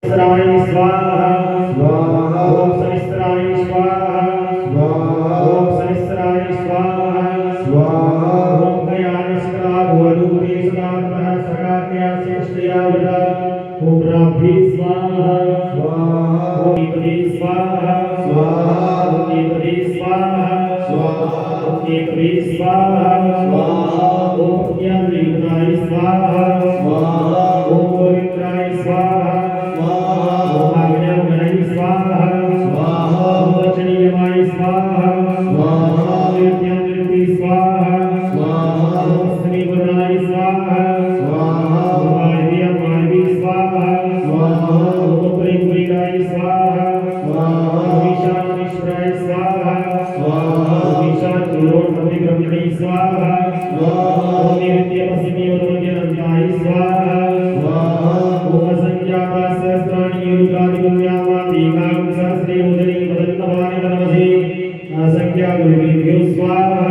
सहस्राय स्वाहा स्वाहा ओम सहस्राय स्वाहा स्वाहा ओम सहस्राय स्वाहा स्वाहा ओम कयानस्करा भवरूपे सदात्मः सकात्या शेष्टयावदा ओम राभि स्वाहा स्वाहा ओम दीपति स्वाहा स्वाहा ओम दीपति स्वाहा स्वाहा ओम दीपति स्वाहा स्वाहा ओम ज्ञानदीपनाय स्वाहा स्वाहा ओम पवित्राय स्वाहा संख्या गुरुभ्यो स्वाहा।